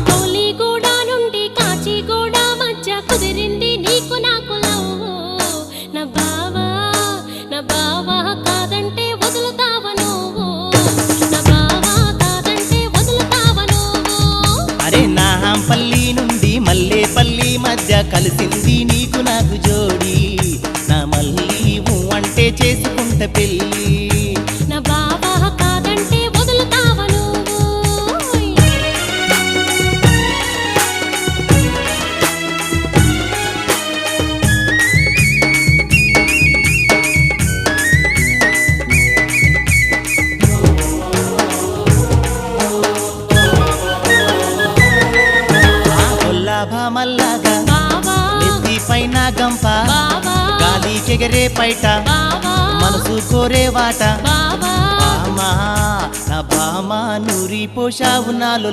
గౌలిగూడ నుండి కాచిగూడ మధ్య కుదిరింది నీకు నాకు లవ్వు. నా బావా కాదంటే వదులుతావా నువ్వు, నా బావా కాదంటే వదులుతావా నువ్వు. అరే నాంపల్లి నుండి మల్లేపల్లి మధ్య కలిసింది నీకు నాకు జోడి. నా మళ్ళీ అంటే చేసుకుంట పెళ్ళి. నా బావా కాదంటే వదులుతావా నువ్వు. మల్లాగా బావా నెత్తి పైన గంప, బావా గాలికెగరే పైట, బావా మనసు కోరే వాట. బావా బామా నా బామా నూరి పోషావు నాలో